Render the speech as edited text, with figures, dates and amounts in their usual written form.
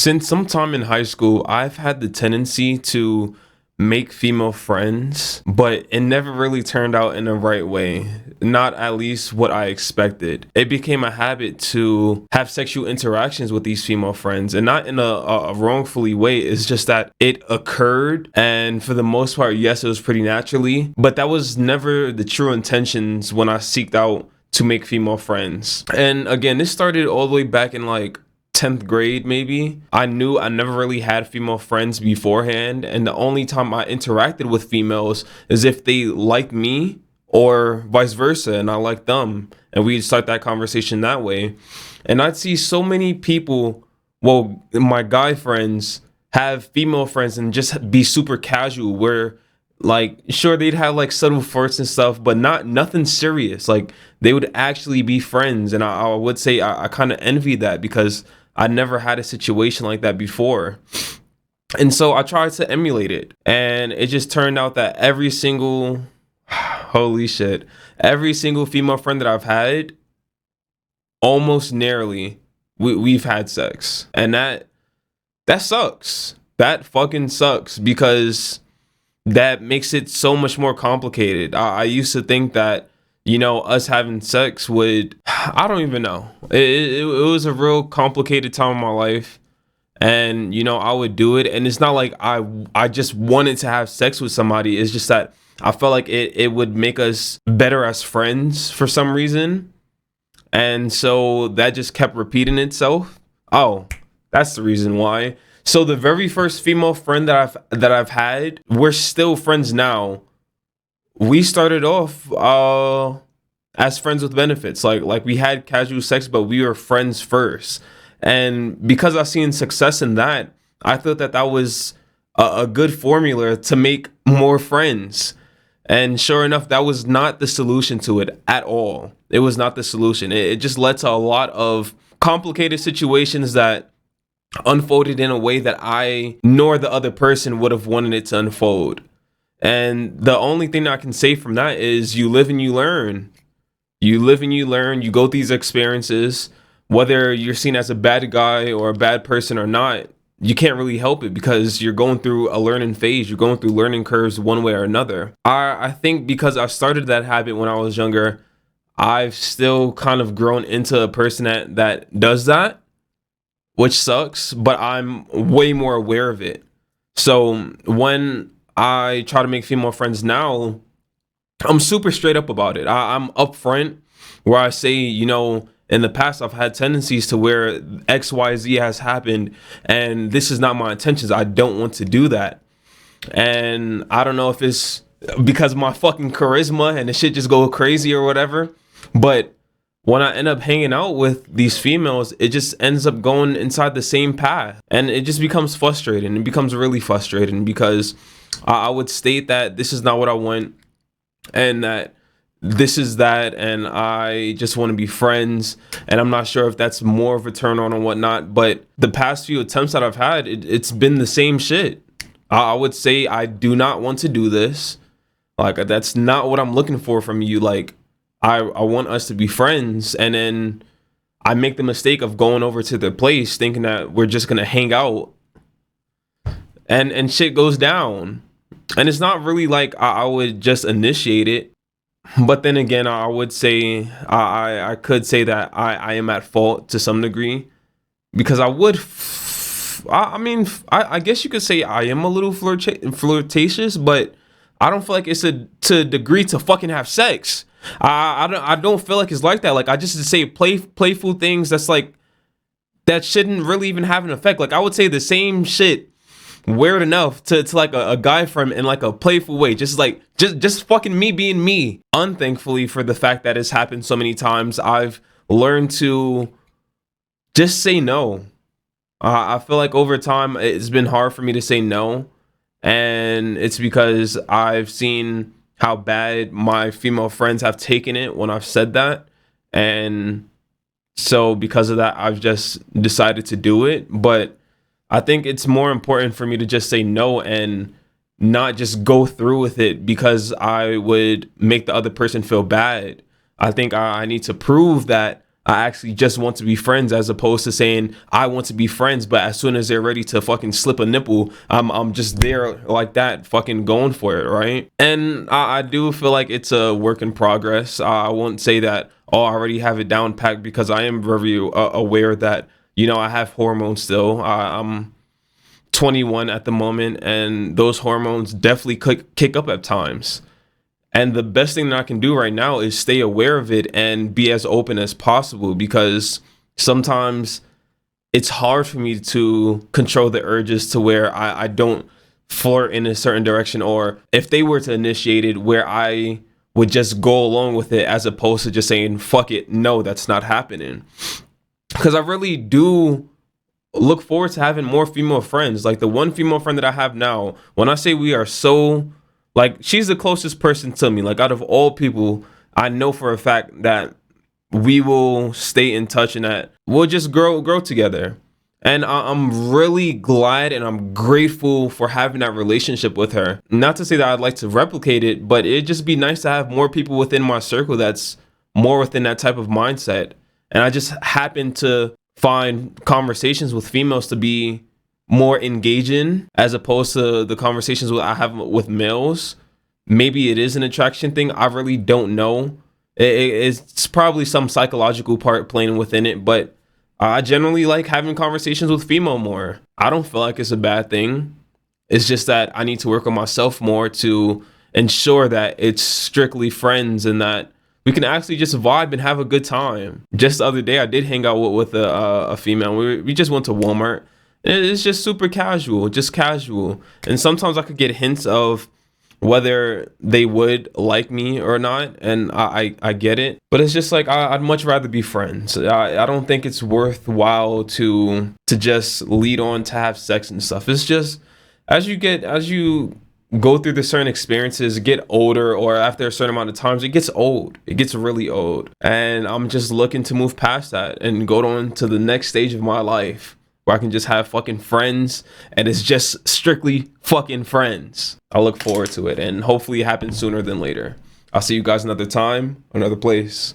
Since sometime in high school, I've had the tendency to make female friends, but it never really turned out in the right way. Not at least what I expected. It became a habit to have sexual interactions with these female friends, and not in a wrongfully way. It's just that it occurred, and for the most part, yes, it was pretty naturally, but that was never the true intentions when I seeked out to make female friends. And again, this started all the way back in like 10th grade. Maybe I knew I never really had female friends beforehand, and the only time I interacted with females is if they liked me or vice versa and I liked them, and we'd start that conversation that way. And I'd see so many people, well, my guy friends, have female friends and just be super casual, where like sure they'd have like subtle flirts and stuff, but nothing serious. Like they would actually be friends, and I would say I kind of envy that because I never had a situation like that before. And so I tried to emulate it. And it just turned out that every single, holy shit, every single female friend that I've had, almost nearly, we've had sex. And that sucks. That fucking sucks, because that makes it so much more complicated. I used to think that, you know, us having sex would, I don't even know. It was a real complicated time in my life. And, you know, I would do it. And it's not like I just wanted to have sex with somebody. It's just that I felt like it would make us better as friends for some reason. And so that just kept repeating itself. Oh, that's the reason why. So the very first female friend that I've had, we're still friends now. We started off as friends with benefits. Like we had casual sex, but we were friends first. And because I seen success in that, I thought that was a good formula to make more friends. And sure enough, that was not the solution to it at all. It was not the solution. It just led to a lot of complicated situations that unfolded in a way that I nor the other person would have wanted it to unfold. And the only thing I can say from that is you live and you learn. You live and you learn. You go through these experiences, whether you're seen as a bad guy or a bad person or not. You can't really help it because you're going through a learning phase. You're going through learning curves one way or another. I think because I started that habit when I was younger, I've still kind of grown into a person that does that, which sucks, but I'm way more aware of it. So when I try to make female friends now, I'm super straight up about it. I'm upfront, where I say, you know, in the past I've had tendencies to where XYZ has happened, and this is not my intentions. I don't want to do that. And I don't know if it's because of my fucking charisma and the shit just go crazy or whatever, but when I end up hanging out with these females, it just ends up going inside the same path, and it just becomes frustrating. It becomes really frustrating because I would state that this is not what I want, and that this is that, and I just want to be friends. And I'm not sure if that's more of a turn on or whatnot, but the past few attempts that I've had, it's been the same shit. I would say I do not want to do this. Like, that's not what I'm looking for from you. Like, I want us to be friends, and then I make the mistake of going over to their place thinking that we're just gonna hang out, and shit goes down. And it's not really like I would just initiate it, but then again, I would say I could say that I am at fault to some degree, because I would I guess you could say I am a little flirtatious, but I don't feel like it's to a degree to fucking have sex. I don't feel like it's like that. Like, I just say playful things that's like that shouldn't really even have an effect. Like, I would say the same shit weird enough to like a guy friend in like a playful way, just like just fucking me being me. Unthankfully, for the fact that it's happened so many times, I've learned to just say no. I feel like over time it's been hard for me to say no, and it's because I've seen how bad my female friends have taken it when I've said that. And so because of that, I've just decided to do it. But I think it's more important for me to just say no and not just go through with it because I would make the other person feel bad. I think I need to prove that I actually just want to be friends, as opposed to saying I want to be friends, but as soon as they're ready to fucking slip a nipple, I'm just there like that, fucking going for it, right? And I do feel like it's a work in progress. I won't say that, oh, I already have it down packed, because I am very aware that, you know, I have hormones still. I'm 21 at the moment, and those hormones definitely kick up at times. And the best thing that I can do right now is stay aware of it and be as open as possible, because sometimes it's hard for me to control the urges to where I don't flirt in a certain direction, or if they were to initiate it, where I would just go along with it, as opposed to just saying, fuck it, no, that's not happening. Because I really do look forward to having more female friends. Like the one female friend that I have now, when I say we are so, like, she's the closest person to me. Like, out of all people, I know for a fact that we will stay in touch and that we'll just grow together. And I'm really glad and I'm grateful for having that relationship with her. Not to say that I'd like to replicate it, but it'd just be nice to have more people within my circle that's more within that type of mindset. And I just happen to find conversations with females to be more engaging, as opposed to the conversations I have with males. Maybe it is an attraction thing. I really don't know. It's probably some psychological part playing within it, but I generally like having conversations with female more. I don't feel like it's a bad thing. It's just that I need to work on myself more to ensure that it's strictly friends and that we can actually just vibe and have a good time. Just the other day, I did hang out with a female. We just went to Walmart. It's just super casual, just casual. And sometimes I could get hints of whether they would like me or not, and I get it. But it's just like I'd much rather be friends. I don't think it's worthwhile to just lead on to have sex and stuff. It's just as you go through the certain experiences, get older, or after a certain amount of times, it gets old. It gets really old. And I'm just looking to move past that and go on to the next stage of my life, where I can just have fucking friends, and it's just strictly fucking friends. I look forward to it, and hopefully it happens sooner than later. I'll see you guys another time, another place.